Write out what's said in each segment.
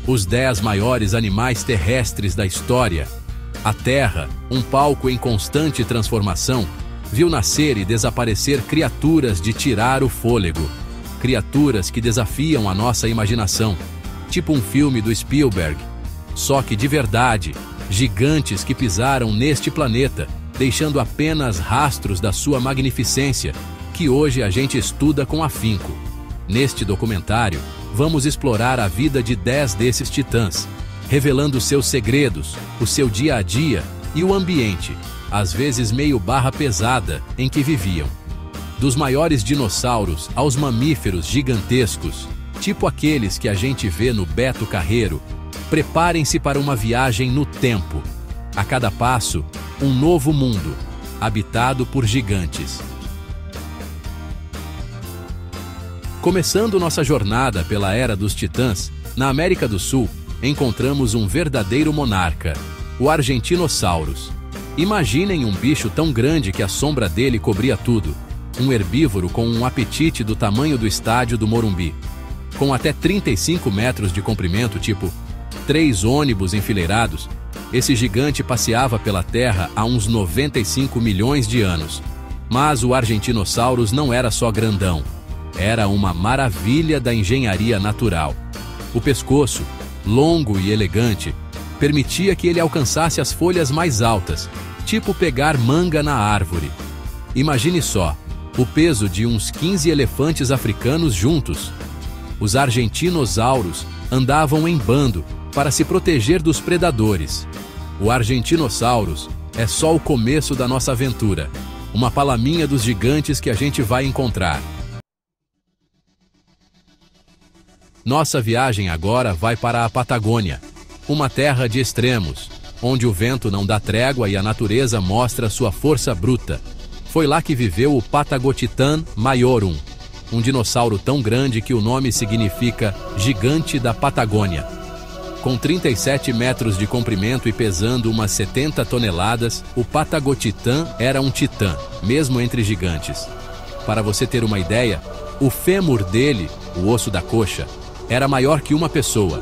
Os 10 maiores animais terrestres da história. A Terra, um palco em constante transformação, viu nascer e desaparecer criaturas de tirar o fôlego. Criaturas que desafiam a nossa imaginação, tipo um filme do Spielberg. Só que de verdade, gigantes que pisaram neste planeta, deixando apenas rastros da sua magnificência, que hoje a gente estuda com afinco. Neste documentário, vamos explorar a vida de 10 desses titãs, revelando seus segredos, o seu dia a dia e o ambiente, às vezes meio barra pesada, em que viviam. Dos maiores dinossauros aos mamíferos gigantescos, tipo aqueles que a gente vê no Beto Carreiro, preparem-se para uma viagem no tempo. A cada passo, um novo mundo, habitado por gigantes. Começando nossa jornada pela Era dos Titãs, na América do Sul, encontramos um verdadeiro monarca, o Argentinosaurus. Imaginem um bicho tão grande que a sombra dele cobria tudo. Um herbívoro com um apetite do tamanho do estádio do Morumbi. Com até 35 metros de comprimento, tipo 3 ônibus enfileirados, esse gigante passeava pela Terra há uns 95 milhões de anos. Mas o Argentinosaurus não era só grandão. Era uma maravilha da engenharia natural. O pescoço, longo e elegante, permitia que ele alcançasse as folhas mais altas, tipo pegar manga na árvore. Imagine só, o peso de uns 15 elefantes africanos juntos. Os Argentinosaurus andavam em bando para se proteger dos predadores. O Argentinosaurus é só o começo da nossa aventura, uma palaminha dos gigantes que a gente vai encontrar. Nossa viagem agora vai para a Patagônia, uma terra de extremos, onde o vento não dá trégua e a natureza mostra sua força bruta. Foi lá que viveu o Patagotitã maiorum, um dinossauro tão grande que o nome significa Gigante da Patagônia. Com 37 metros de comprimento e pesando umas 70 toneladas, o Patagotitã era um titã, mesmo entre gigantes. Para você ter uma ideia, o fêmur dele, o osso da coxa, era maior que uma pessoa.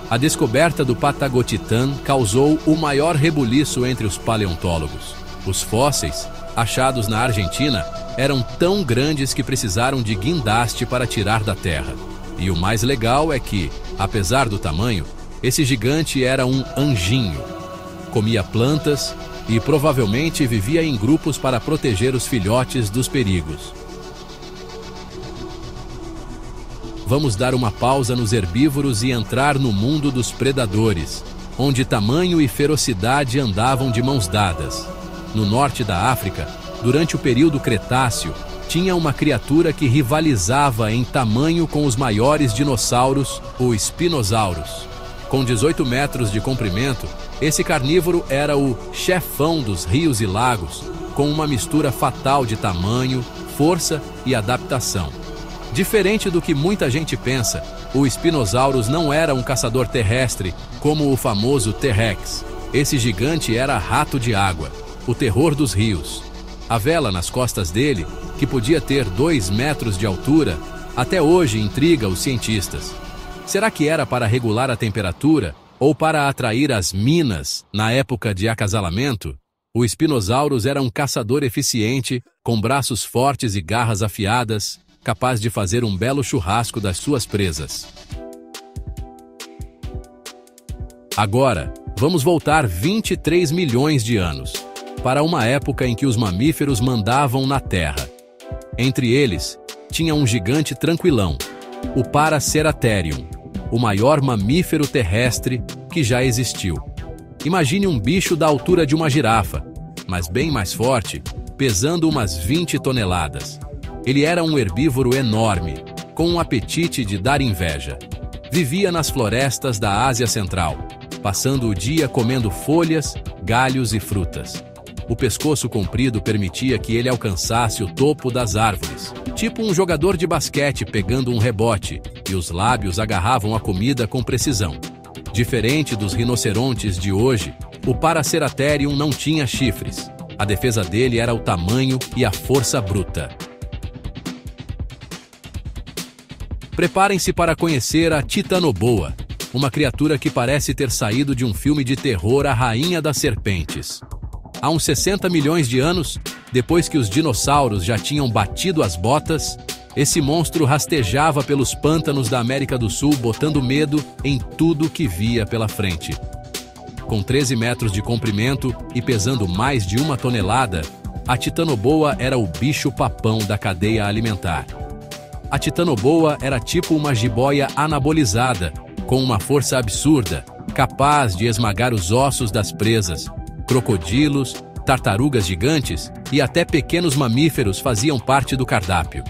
A descoberta do Patagotitã causou o maior rebuliço entre os paleontólogos. Os fósseis, achados na Argentina, eram tão grandes que precisaram de guindaste para tirar da terra. E o mais legal é que, apesar do tamanho, esse gigante era um anjinho. Comia plantas e provavelmente vivia em grupos para proteger os filhotes dos perigos. Vamos dar uma pausa nos herbívoros e entrar no mundo dos predadores, onde tamanho e ferocidade andavam de mãos dadas. No norte da África, durante o período Cretáceo, tinha uma criatura que rivalizava em tamanho com os maiores dinossauros, o Spinosaurus. Com 18 metros de comprimento, esse carnívoro era o chefão dos rios e lagos, com uma mistura fatal de tamanho, força e adaptação. Diferente do que muita gente pensa, o Spinosaurus não era um caçador terrestre, como o famoso T-Rex. Esse gigante era rato de água, o terror dos rios. A vela nas costas dele, que podia ter 2 metros de altura, até hoje intriga os cientistas. Será que era para regular a temperatura ou para atrair as minas na época de acasalamento? O Spinosaurus era um caçador eficiente, com braços fortes e garras afiadas, capaz de fazer um belo churrasco das suas presas. Agora, vamos voltar 23 milhões de anos, para uma época em que os mamíferos mandavam na Terra. Entre eles, tinha um gigante tranquilão, o Paraceratherium, o maior mamífero terrestre que já existiu. Imagine um bicho da altura de uma girafa, mas bem mais forte, pesando umas 20 toneladas. Ele era um herbívoro enorme, com um apetite de dar inveja. Vivia nas florestas da Ásia Central, passando o dia comendo folhas, galhos e frutas. O pescoço comprido permitia que ele alcançasse o topo das árvores, tipo um jogador de basquete pegando um rebote, e os lábios agarravam a comida com precisão. Diferente dos rinocerontes de hoje, o Paraceratherium não tinha chifres. A defesa dele era o tamanho e a força bruta. Preparem-se para conhecer a Titanoboa, uma criatura que parece ter saído de um filme de terror, a Rainha das Serpentes. Há uns 60 milhões de anos, depois que os dinossauros já tinham batido as botas, esse monstro rastejava pelos pântanos da América do Sul, botando medo em tudo que via pela frente. Com 13 metros de comprimento e pesando mais de 1 tonelada, a titanoboa era o bicho-papão da cadeia alimentar. A titanoboa era tipo uma jiboia anabolizada, com uma força absurda, capaz de esmagar os ossos das presas. Crocodilos, tartarugas gigantes e até pequenos mamíferos faziam parte do cardápio.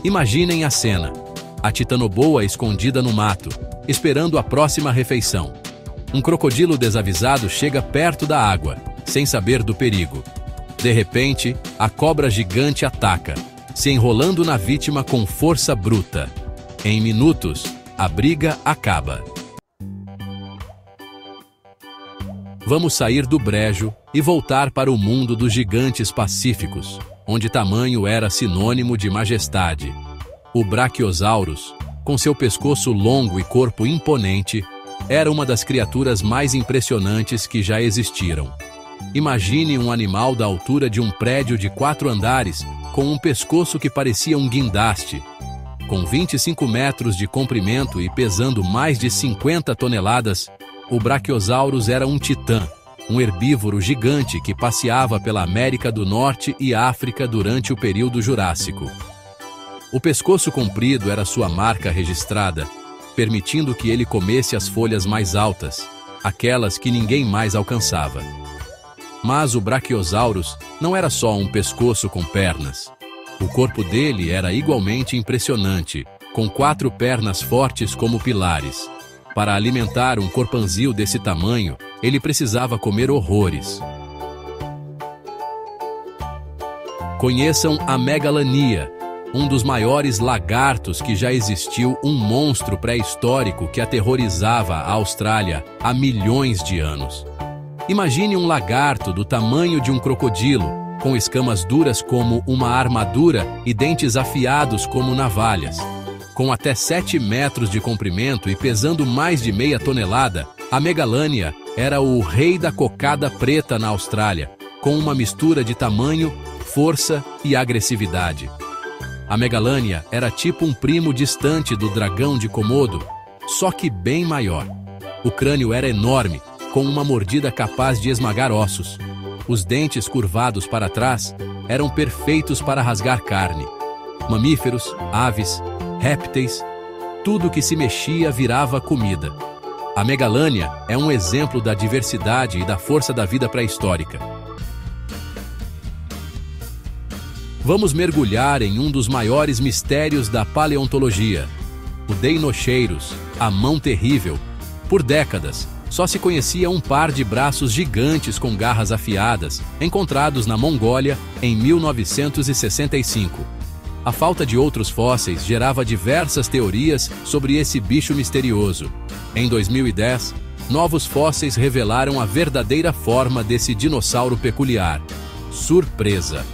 Imaginem a cena: a titanoboa escondida no mato, esperando a próxima refeição. Um crocodilo desavisado chega perto da água, sem saber do perigo. De repente, a cobra gigante ataca, se enrolando na vítima com força bruta. Em minutos, a briga acaba. Vamos sair do brejo e voltar para o mundo dos gigantes pacíficos, onde tamanho era sinônimo de majestade. O Brachiosaurus, com seu pescoço longo e corpo imponente, era uma das criaturas mais impressionantes que já existiram. Imagine um animal da altura de um prédio de 4 andares, com um pescoço que parecia um guindaste. Com 25 metros de comprimento e pesando mais de 50 toneladas, o Brachiosaurus era um titã, um herbívoro gigante que passeava pela América do Norte e África durante o período Jurássico. O pescoço comprido era sua marca registrada, permitindo que ele comesse as folhas mais altas, aquelas que ninguém mais alcançava. Mas o Brachiosaurus não era só um pescoço com pernas. O corpo dele era igualmente impressionante, com 4 pernas fortes como pilares. Para alimentar um corpanzil desse tamanho, ele precisava comer horrores. Conheçam a Megalania, um dos maiores lagartos que já existiu, um monstro pré-histórico que aterrorizava a Austrália há milhões de anos. Imagine um lagarto do tamanho de um crocodilo, com escamas duras como uma armadura e dentes afiados como navalhas. Com até 7 metros de comprimento e pesando mais de meia tonelada, a Megalania era o rei da cocada preta na Austrália, com uma mistura de tamanho, força e agressividade. A Megalania era tipo um primo distante do dragão de Komodo, só que bem maior. O crânio era enorme, com uma mordida capaz de esmagar ossos. Os dentes curvados para trás eram perfeitos para rasgar carne. Mamíferos, aves, répteis, tudo que se mexia virava comida. A Megalania é um exemplo da diversidade e da força da vida pré-histórica. Vamos mergulhar em um dos maiores mistérios da paleontologia: o Deinocheirus, a mão terrível. Por décadas, só se conhecia um par de braços gigantes com garras afiadas, encontrados na Mongólia em 1965. A falta de outros fósseis gerava diversas teorias sobre esse bicho misterioso. Em 2010, novos fósseis revelaram a verdadeira forma desse dinossauro peculiar. Surpresa!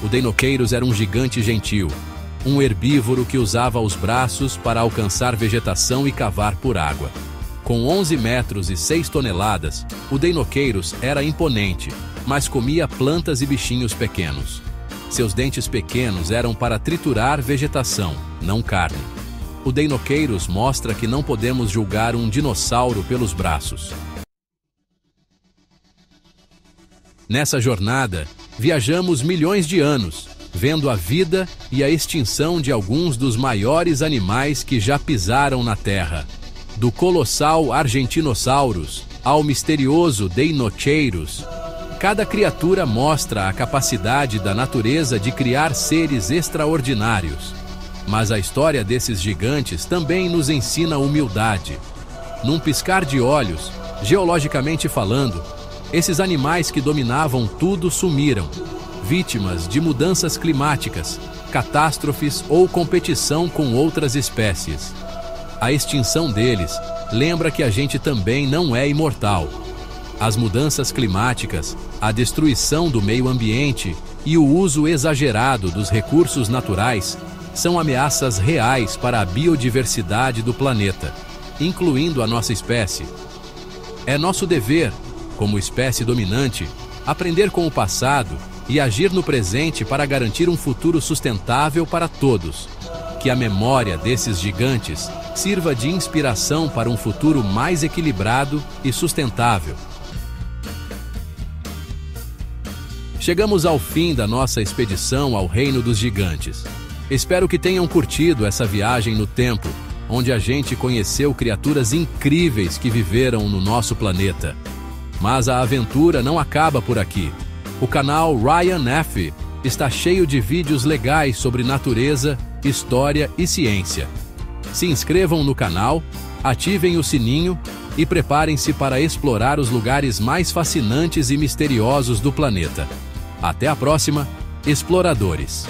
O Deinocheirus era um gigante gentil, um herbívoro que usava os braços para alcançar vegetação e cavar por água. Com 11 metros e 6 toneladas, o Deinocheirus era imponente, mas comia plantas e bichinhos pequenos. Seus dentes pequenos eram para triturar vegetação, não carne. O Deinocheirus mostra que não podemos julgar um dinossauro pelos braços. Nessa jornada, viajamos milhões de anos, vendo a vida e a extinção de alguns dos maiores animais que já pisaram na Terra. Do colossal Argentinosaurus ao misterioso Deinocheirus, cada criatura mostra a capacidade da natureza de criar seres extraordinários. Mas a história desses gigantes também nos ensina humildade. Num piscar de olhos, geologicamente falando, esses animais que dominavam tudo sumiram, vítimas de mudanças climáticas, catástrofes ou competição com outras espécies. A extinção deles lembra que a gente também não é imortal. As mudanças climáticas, a destruição do meio ambiente e o uso exagerado dos recursos naturais são ameaças reais para a biodiversidade do planeta. incluindo a nossa espécie. É nosso dever, como espécie dominante, aprender com o passado e agir no presente para garantir um futuro sustentável para todos. Que a memória desses gigantes sirva de inspiração para um futuro mais equilibrado e sustentável. Chegamos ao fim da nossa expedição ao Reino dos Gigantes. Espero que tenham curtido essa viagem no tempo, onde a gente conheceu criaturas incríveis que viveram no nosso planeta. Mas a aventura não acaba por aqui. O canal Ryan F está cheio de vídeos legais sobre natureza, história e ciência. Se inscrevam no canal, ativem o sininho e preparem-se para explorar os lugares mais fascinantes e misteriosos do planeta. Até a próxima, exploradores!